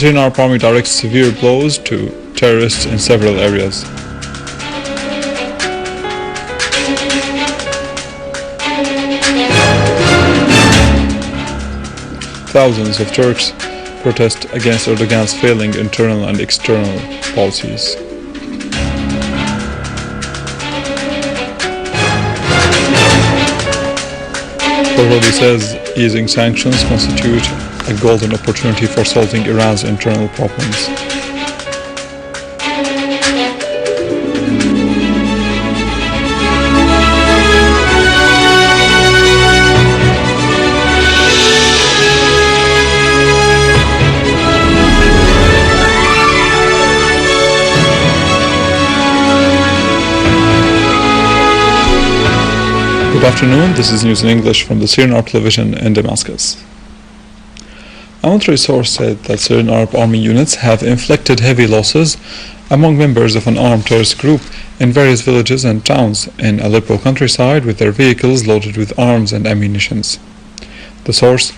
Syrian army directs severe blows to terrorists in several areas. Thousands of Turks protest against Erdogan's failing internal and external policies. Already says easing sanctions constitute a golden opportunity for solving Iran's internal problems. Good afternoon, this is news in English from the Syrian Arab television in Damascus. A military source said that Syrian Arab army units have inflicted heavy losses among members of an armed terrorist group in various villages and towns in Aleppo countryside with their vehicles loaded with arms and ammunitions. The source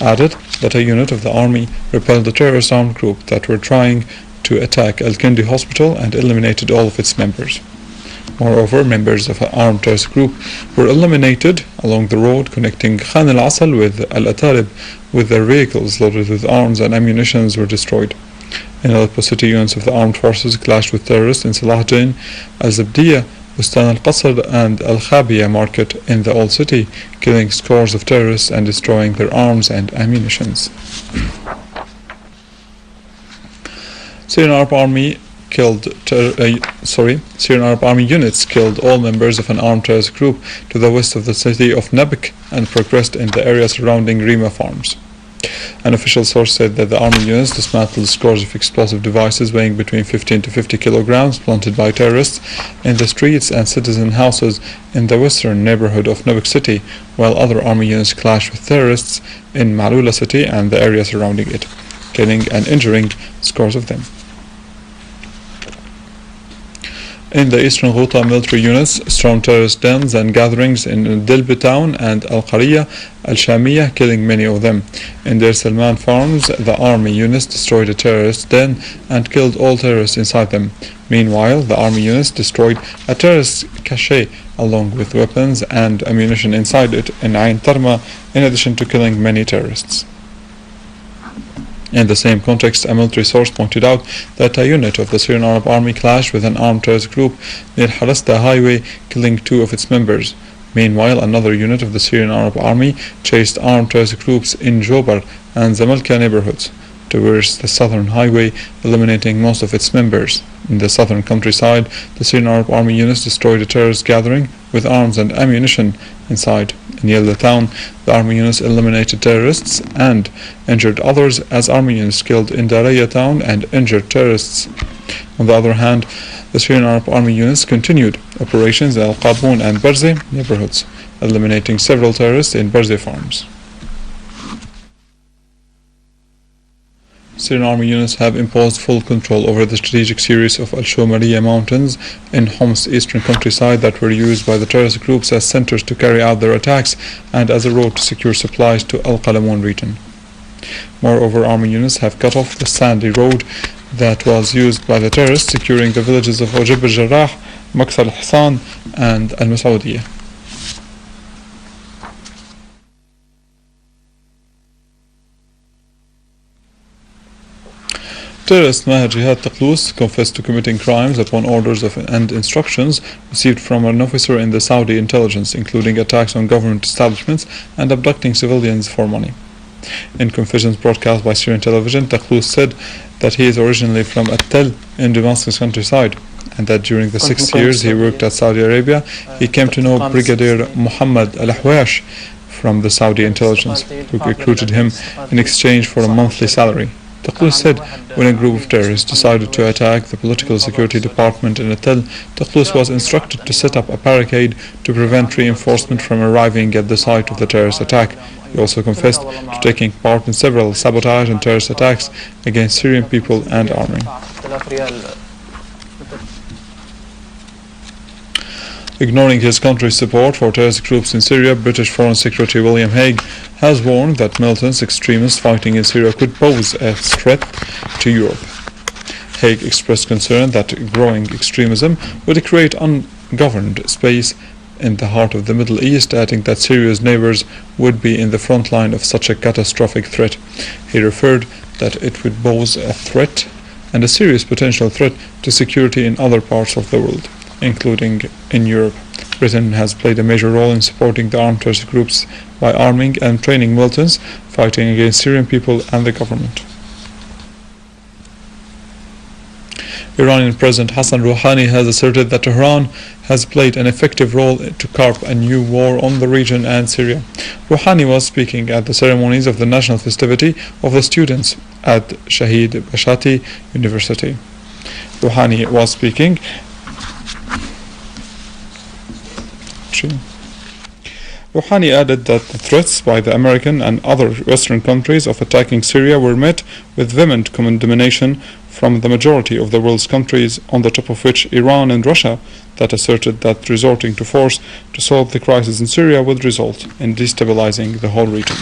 added that a unit of the army repelled a terrorist armed group that were trying to attack Al-Kindi hospital and eliminated all of its members. Moreover, members of an armed terrorist group were eliminated along the road connecting Khan al-Asal with Al-Atalib, with their vehicles loaded with arms and ammunitions were destroyed. In Aleppo city, units of the armed forces clashed with terrorists in Salahuddin, Al-Zabdiyah, Bustan al-Qasr and Al-Khabiya market in the old city, killing scores of terrorists and destroying their arms and ammunitions. Syrian Arab Army units killed all members of an armed terrorist group to the west of the city of Nabk and progressed in the area surrounding Rima farms. An official source said that the army units dismantled scores of explosive devices weighing between 15 to 50 kilograms planted by terrorists in the streets and citizen houses in the western neighborhood of Nabk city, while other army units clashed with terrorists in Malula city and the area surrounding it, killing and injuring scores of them. In the eastern Ghouta, military units stormed terrorist dens and gatherings in Dilbi town and Al-Qariya, Al-Shamiyah, killing many of them. In Deir Salman farms, the army units destroyed a terrorist den and killed all terrorists inside them. Meanwhile, the army units destroyed a terrorist cache along with weapons and ammunition inside it in Ain Tarma, in addition to killing many terrorists. In the same context, a military source pointed out that a unit of the Syrian Arab Army clashed with an armed terrorist group near Harasta highway, killing 2 of its members. Meanwhile, another unit of the Syrian Arab Army chased armed terrorist groups in Jobar and Zamalka neighborhoods towards the southern highway, eliminating most of its members. In the southern countryside, the Syrian Arab Army units destroyed a terrorist gathering with arms and ammunition inside. In Yelda town, the army units eliminated terrorists and injured others, as army units killed in Daraya town and injured terrorists. On the other hand, the Syrian Arab Army units continued operations in Al-Qaboun and Barzi neighborhoods, eliminating several terrorists in Barzi farms. Syrian army units have imposed full control over the strategic series of Al-Shomariya mountains in Homs's eastern countryside that were used by the terrorist groups as centers to carry out their attacks and as a road to secure supplies to Al-Qalamun region. Moreover, army units have cut off the sandy road that was used by the terrorists, securing the villages of Ojib al-Jarrah, Maqsa al-Hisan and Al-Masaudiyah. Terrorist Maher Jihad Taqlous confessed to committing crimes upon orders and instructions received from an officer in the Saudi intelligence, including attacks on government establishments and abducting civilians for money. In confessions broadcast by Syrian television, Taqlous said that he is originally from At-Tel in Damascus countryside, and that during the 6 years he worked at Saudi Arabia, he came to know Brigadier Muhammad al-Ahwash from the Saudi intelligence, who recruited him in exchange for a monthly salary. Taqlous said when a group of terrorists decided to attack the political security department in Atel, Taqlous was instructed to set up a barricade to prevent reinforcement from arriving at the site of the terrorist attack. He also confessed to taking part in several sabotage and terrorist attacks against Syrian people and army. Ignoring his country's support for terrorist groups in Syria, British Foreign Secretary William Hague has warned that militant extremists fighting in Syria could pose a threat to Europe. Hague expressed concern that growing extremism would create ungoverned space in the heart of the Middle East, adding that Syria's neighbors would be in the front line of such a catastrophic threat. He referred that it would pose a threat and a serious potential threat to security in other parts of the world, including in Europe. Britain has played a major role in supporting the armed terrorist groups by arming and training militants fighting against Syrian people and the government. Iranian President Hassan Rouhani has asserted that Tehran has played an effective role to curb a new war on the region and Syria. Rouhani was speaking at the ceremonies of the national festivity of the students at Shahid Bashati University. Rouhani was speaking. Rouhani added that the threats by the American and other Western countries of attacking Syria were met with vehement condemnation from the majority of the world's countries, on the top of which Iran and Russia, that asserted that resorting to force to solve the crisis in Syria would result in destabilizing the whole region.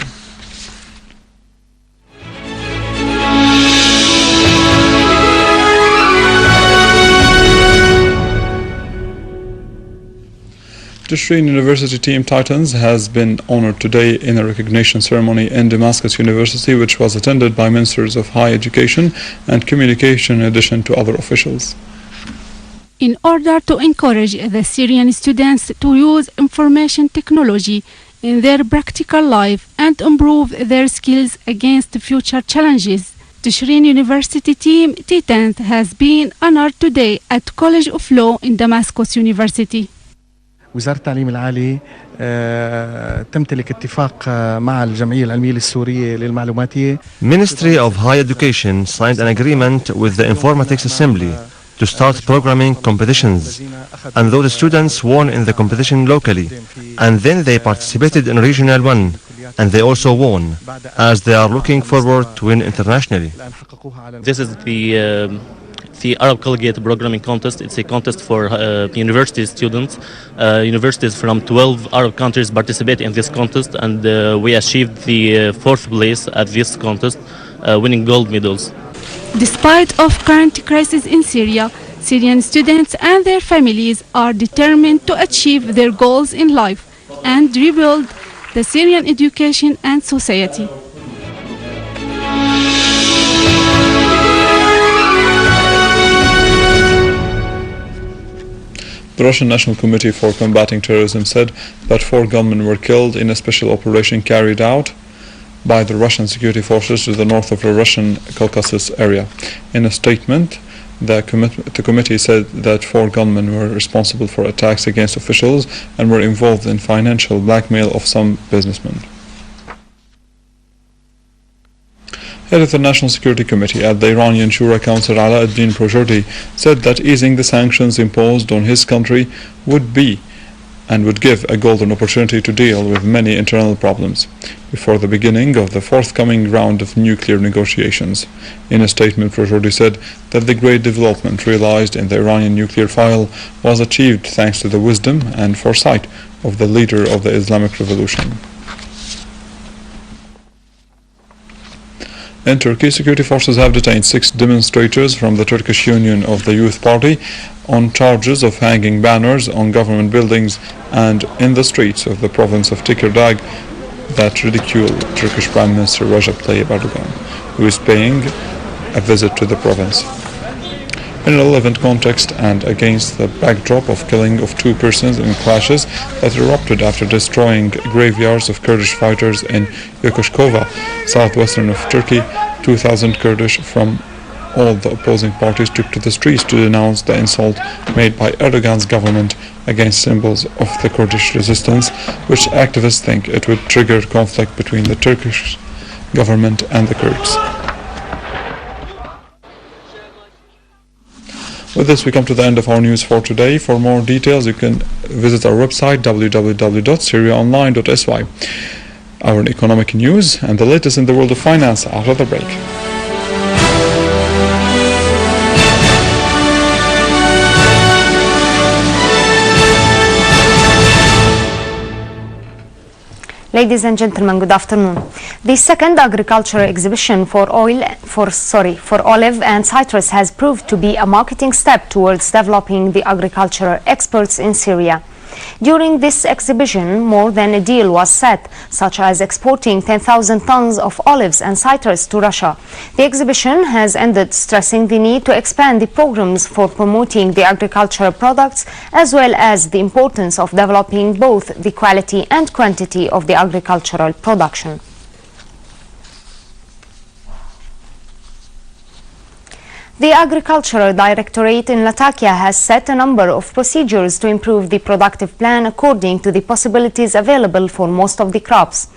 The Syrian University Team Titans has been honored today in a recognition ceremony in Damascus University, which was attended by ministers of higher education and communication in addition to other officials. In order to encourage the Syrian students to use information technology in their practical life and improve their skills against future challenges, the Syrian University Team Titans has been honored today at College of Law in Damascus University. وزارة التعليم العالي تمتلك اتفاق مع الجمعية العلمية السورية للمعلوماتية. Ministry of Higher Education signed an agreement with the Informatics Assembly to start programming competitions, and those students won in the competition locally, and then they participated in regional one, and they also won, as they are looking forward to win internationally. This is the Arab Collegiate Programming Contest. It's a contest for university students. Universities from 12 Arab countries participate in this contest, and we achieved the 4th place at this contest, winning gold medals. Despite of current crisis in Syria, Syrian students and their families are determined to achieve their goals in life and rebuild the Syrian education and society. The Russian National Committee for Combating Terrorism said that 4 gunmen were killed in a special operation carried out by the Russian security forces to the north of the Russian Caucasus area. In a statement, the committee said that 4 gunmen were responsible for attacks against officials and were involved in financial blackmail of some businessmen. Head of the National Security Committee at the Iranian Shura Council, Ala ad-Din Projordi, said that easing the sanctions imposed on his country would give a golden opportunity to deal with many internal problems before the beginning of the forthcoming round of nuclear negotiations. In a statement, Projordi said that the great development realized in the Iranian nuclear file was achieved thanks to the wisdom and foresight of the leader of the Islamic Revolution. In Turkey, security forces have detained 6 demonstrators from the Turkish Union of the Youth Party on charges of hanging banners on government buildings and in the streets of the province of Tekirdağ that ridicule Turkish Prime Minister Recep Tayyip Erdogan, who is paying a visit to the province. In a relevant context and against the backdrop of killing of 2 persons in clashes that erupted after destroying graveyards of Kurdish fighters in Yokushkova, southwestern of Turkey, 2,000 Kurdish from all the opposing parties took to the streets to denounce the insult made by Erdogan's government against symbols of the Kurdish resistance, which activists think it would trigger conflict between the Turkish government and the Kurds. With this, we come to the end of our news for today. For more details, you can visit our website www.syriaonline.sy. Our economic news and the latest in the world of finance after the break. Ladies and gentlemen, good afternoon. The second agricultural exhibition for olive and citrus has proved to be a marketing step towards developing the agricultural experts in Syria. During this exhibition, more than a deal was set, such as exporting 10,000 tons of olives and citrus to Russia. The exhibition has ended stressing the need to expand the programs for promoting the agricultural products, as well as the importance of developing both the quality and quantity of the agricultural production. The Agricultural Directorate in Latakia has set a number of procedures to improve the productive plan according to the possibilities available for most of the crops.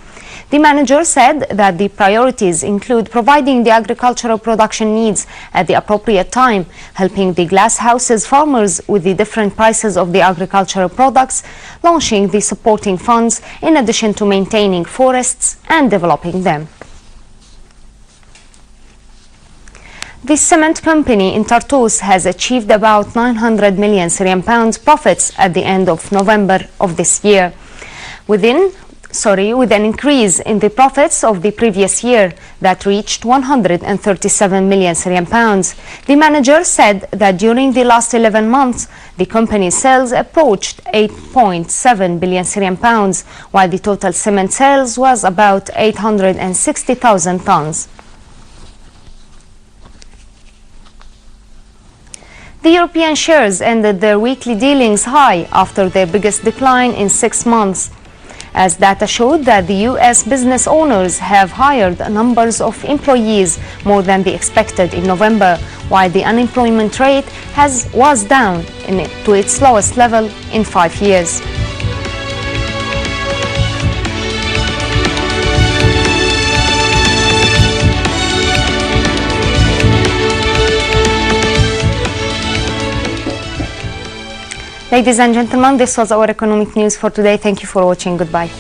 The manager said that the priorities include providing the agricultural production needs at the appropriate time, helping the glasshouses farmers with the different prices of the agricultural products, launching the supporting funds, in addition to maintaining forests and developing them. The cement company in Tartus has achieved about 900 million Syrian pounds profits at the end of November of this year, with an increase in the profits of the previous year that reached 137 million Syrian pounds. The manager said that during the last 11 months, the company's sales approached 8.7 billion Syrian pounds, while the total cement sales was about 860,000 tons. The European shares ended their weekly dealings high after their biggest decline in 6 months, as data showed that the US business owners have hired numbers of employees more than they expected in November, while the unemployment rate was down to its lowest level in 5 years. Ladies and gentlemen, this was our economic news for today. Thank you for watching. Goodbye.